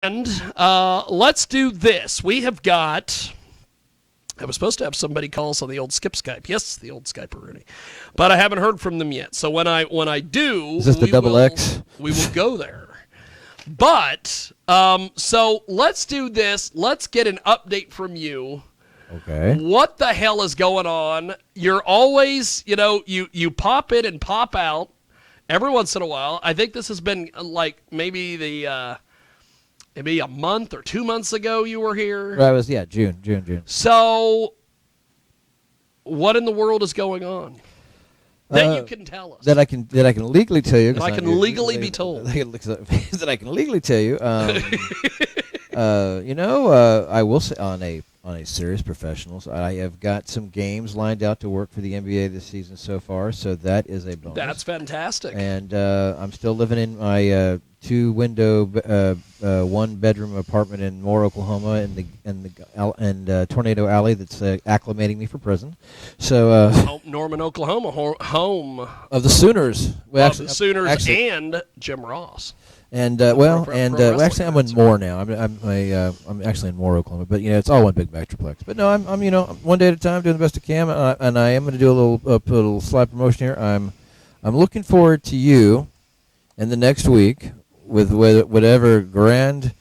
And let's do this. We have got. I was supposed to have somebody call us on the old Skip Skype. Yes, the old Skype-a-rooney. But I haven't heard from them yet. So when I do, is this the double X? We will go there. But so let's do this. Let's get an update from you. Okay. What the hell is going on? You're always, you pop in and pop out every once in a while. I think this has been like maybe a month or 2 months ago you were here. Right, it was June. So what in the world is going on that you can tell us? That I can legally tell you. That I can legally be told. That I can legally tell you. I will say on a serious professional, I have got some games lined out to work for the NBA this season so far, so that is a bonus. That's fantastic. And I'm still living in my two-window, one-bedroom apartment in Moore, Oklahoma, in Tornado Alley that's acclimating me for prison. So Norman, Oklahoma, home of the Sooners. The Sooners and Jim Ross. And actually, I'm in Moore now. I'm actually in Moore, Oklahoma. But it's all one big metroplex. But no, I'm one day at a time doing the best I can, and I am going to do a little slight promotion here. I'm looking forward to you in the next week with whatever grand,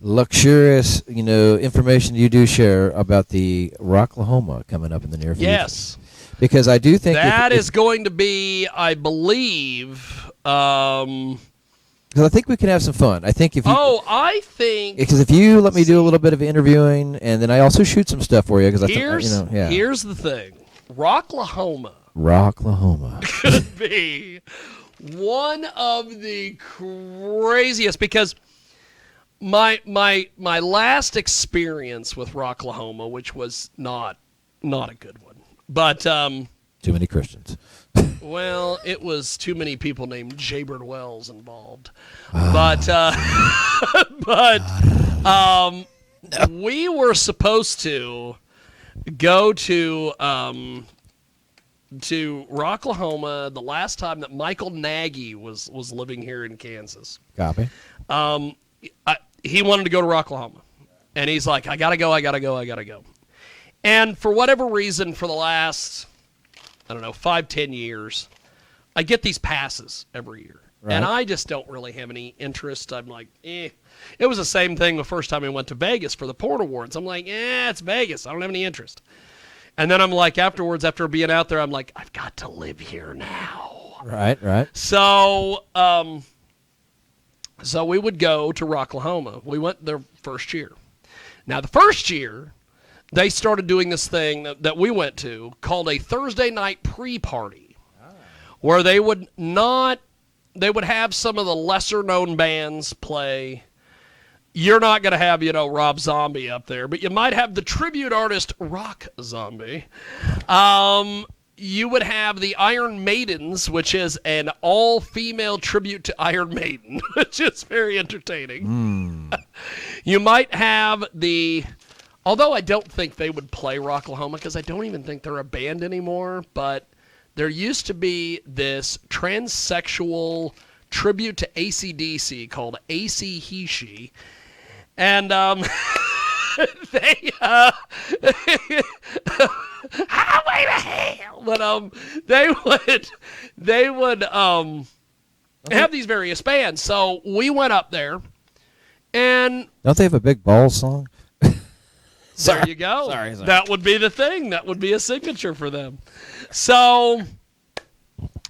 luxurious information you do share about the Rocklahoma coming up in the near future. Yes, because I do think that is going to be, I believe. Because I think we can have some fun. I think if you. I think. Because if you let me do a little bit of interviewing, and then I also shoot some stuff for you. Because here's the thing, Rocklahoma could be one of the craziest, because my last experience with Rocklahoma, which was not a good one, but too many Christians. Well, it was too many people named Jaybird Wells involved. We were supposed to go to Rocklahoma the last time that Michael Nagy was living here in Kansas. Copy. He wanted to go to Rocklahoma, and he's like, I gotta go. And for whatever reason, for the last 5-10 years, I get these passes every year. Right. And I just don't really have any interest. I'm like, It was the same thing the first time I went to Vegas for the Port Awards. I'm like, it's Vegas. I don't have any interest. And then I'm like, afterwards, after being out there, I'm like, I've got to live here now. Right. So, so we would go to Rocklahoma. We went there first year. Now, the first year, they started doing this thing that we went to called a Thursday night pre-party, where they would have some of the lesser-known bands play. You're not going to have, Rob Zombie up there, but you might have the tribute artist Rock Zombie. You would have the Iron Maidens, which is an all-female tribute to Iron Maiden, which is very entertaining. You might have although I don't think they would play Rocklahoma, because I don't even think they're a band anymore, but there used to be this transsexual tribute to AC/DC called AC He She. And they highway to hell. But they would have these various bands. So we went up there, and don't they have a big ball song? There you go. Sorry. That would be the thing. That would be a signature for them. So,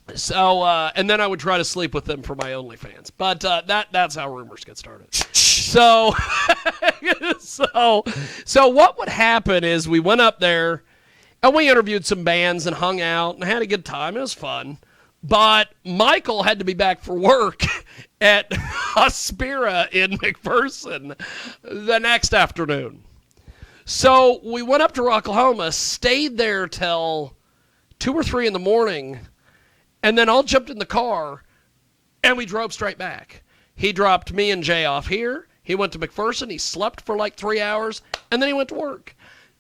and then I would try to sleep with them for my OnlyFans. But that's how rumors get started. So what would happen is we went up there, and we interviewed some bands and hung out and had a good time. It was fun. But Michael had to be back for work at Aspira in McPherson the next afternoon. So we went up to Rocklahoma, stayed there till 2 or 3 in the morning, and then all jumped in the car, and we drove straight back. He dropped me and Jay off here. He went to McPherson. He slept for like 3 hours, and then he went to work.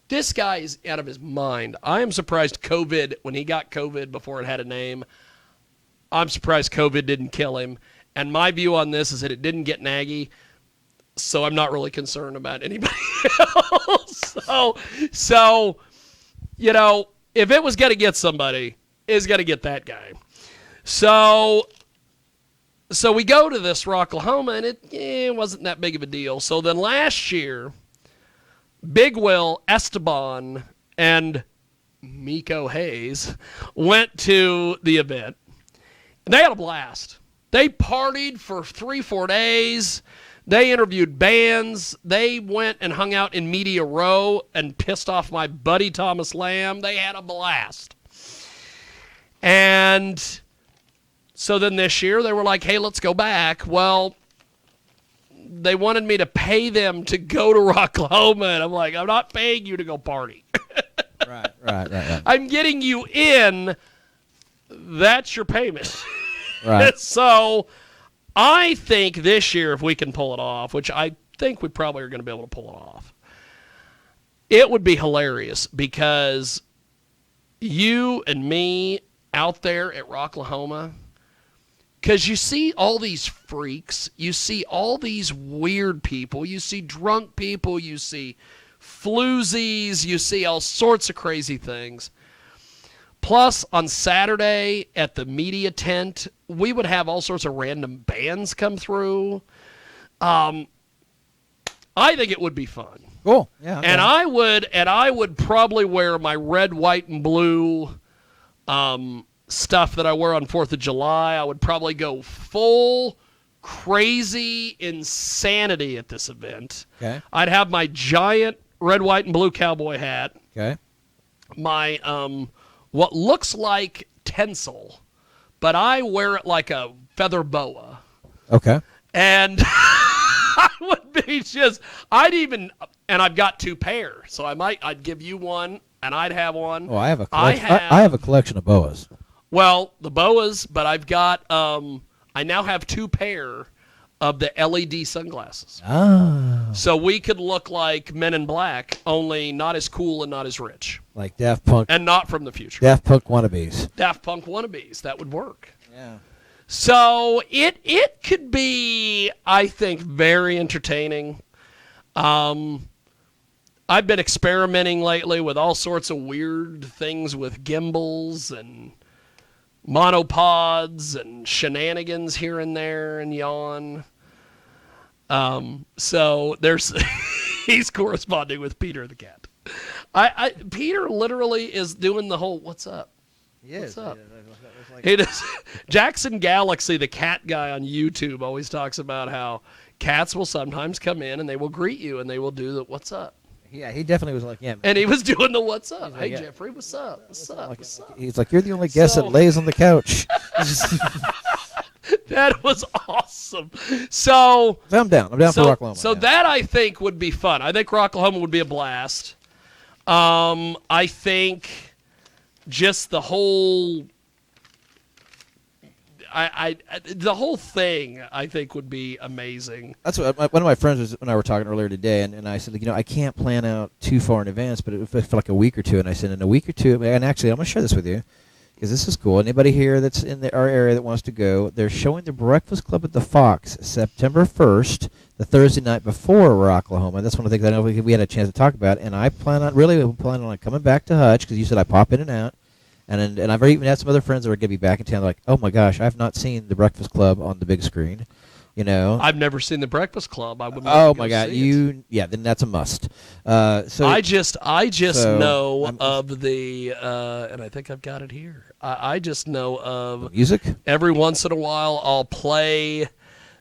This guy is out of his mind. I am surprised when he got COVID before it had a name, I'm surprised COVID didn't kill him. And my view on this is that it didn't get Nagy. so I'm not really concerned about anybody else. So if it was going to get somebody, it's going to get that guy. So we go to this Rocklahoma, and it wasn't that big of a deal. So then last year, Big Will, Esteban, and Miko Hayes went to the event. They had a blast. They partied for 3-4 days. They interviewed bands. They went and hung out in Media Row and pissed off my buddy Thomas Lamb. They had a blast. And so then this year they were like, hey, let's go back. Well, they wanted me to pay them to go to Rocklahoma, and I'm like, I'm not paying you to go party. Right. I'm getting you in. That's your payment. Right. So I think this year, if we can pull it off, which I think we probably are going to be able to pull it off, it would be hilarious because you and me out there at Rocklahoma, because you see all these freaks, you see all these weird people, you see drunk people, you see floozies, you see all sorts of crazy things. Plus, on Saturday at the media tent, we would have all sorts of random bands come through. I think it would be fun. Cool. Yeah. And I would probably wear my red, white, and blue stuff that I wear on 4th of July. I would probably go full crazy insanity at this event. Okay. I'd have my giant red, white, and blue cowboy hat. Okay. My what looks like tinsel, but I wear it like a feather boa. Okay. And I would be and I've got 2 pairs, so I'd give you one, and I'd have one. Oh, I have a collection. I have a collection of boas. Well, the boas, but I've got, I now have 2 pair of the LED sunglasses. Ah. So we could look like Men in Black, only not as cool and not as rich. Like Daft Punk. And not from the future. Daft Punk wannabes. Daft Punk wannabes. That would work. Yeah. So it could be, I think, very entertaining. I've been experimenting lately with all sorts of weird things with gimbals and monopods and shenanigans here and there and yon. So there's he's corresponding with Peter the cat. Peter literally is doing the whole what's up? What's up? Like... He does. Jackson Galaxy, the cat guy on YouTube, always talks about how cats will sometimes come in and they will greet you and they will do the what's up. Yeah, he definitely was like, yeah. Man. And he was doing the what's up. Like, hey, yeah. Jeffrey, what's up? What's up? Like, what's up? He's like, you're the only guest that lays on the couch. That was awesome. So I'm down. I'm down for Rocklahoma. So that I think would be fun. I think Rocklahoma would be a blast. I think just the whole the whole thing, I think, would be amazing. That's what one of my friends and I were talking earlier today, and I said, I can't plan out too far in advance, but for like a week or two. And I said, in a week or two, and actually, I'm going to share this with you because this is cool. Anybody here that's in our area that wants to go, they're showing the Breakfast Club at the Fox September 1st, the Thursday night before Rocklahoma. That's one of the things I know we had a chance to talk about, and I plan on coming back to Hutch because you said I pop in and out. And I've even had some other friends that are going to be back in town. They're like, oh my gosh, I've not seen the Breakfast Club on the big screen. I've never seen the Breakfast Club. I would. Oh my God, then that's a must. So I just know of the, and I think I've got it here. I just know of music. Every once in a while, I'll play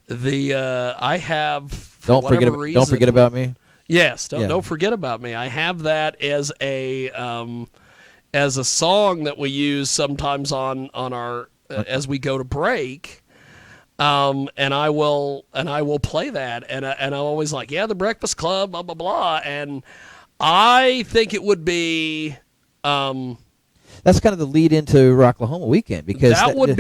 the. I have. Don't forget about me. Yes, don't forget about me. I have that as a song that we use sometimes on our as we go to break. And I will play that, and I'm always like, yeah, the Breakfast Club, blah blah blah, and I think it would be. That's kind of the lead into Rocklahoma weekend because that's what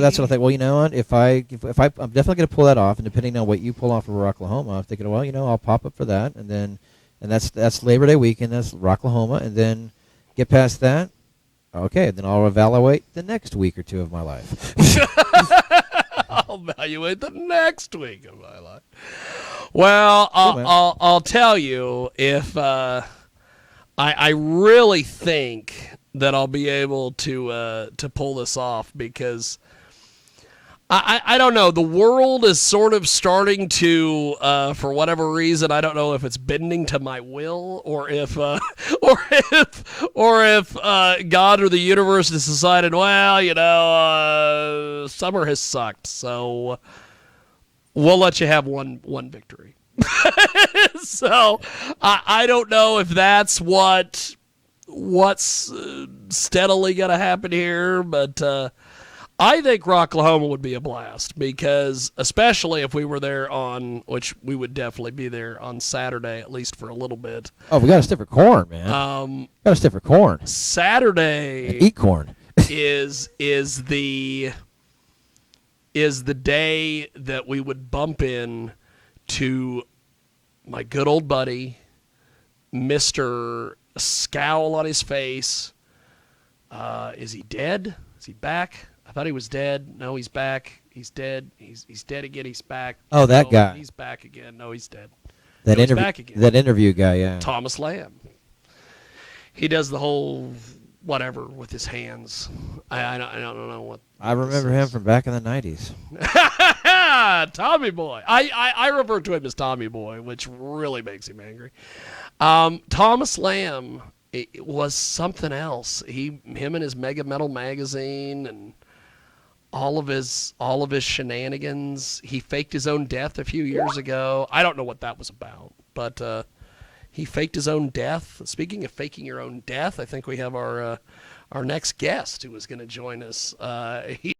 I think. Well, you know what? If I'm definitely going to pull that off, and depending on what you pull off of Rocklahoma, I'm thinking, well, I'll pop up for that, and that's Labor Day weekend, that's Rocklahoma, and then get past that. Okay, then I'll evaluate the next week or two of my life. I'll evaluate the next week of my life. Well, I'll tell you if I really think that I'll be able to pull this off, because I don't know. The world is sort of starting to, for whatever reason, I don't know if it's bending to my will, or if God or the universe has decided, well, summer has sucked, so we'll let you have one victory. So I don't know if that's what's steadily going to happen here, but I think Rocklahoma would be a blast, because especially if we were there on, which we would definitely be there on Saturday, at least for a little bit. Oh, we got to stiff for corn, man. Got to stiff for corn. Saturday and eat corn is the day that we would bump in to my good old buddy, Mr. Scowl on his face. Is he dead? Is he back? I thought he was dead. No, he's back. He's dead. He's dead again. He's back. Oh, that guy. He's back again. No, he's dead. He's back again. That interview guy, yeah. Thomas Lamb. He does the whole whatever with his hands. I don't know what. I remember him from back in the 90s. Tommy Boy. I refer to him as Tommy Boy, which really makes him angry. Thomas Lamb, it was something else. Him and his Mega Metal magazine and all of his shenanigans. He faked his own death a few years ago. I don't know what that was about, but he faked his own death. Speaking of faking your own death, I think we have our next guest who is going to join us.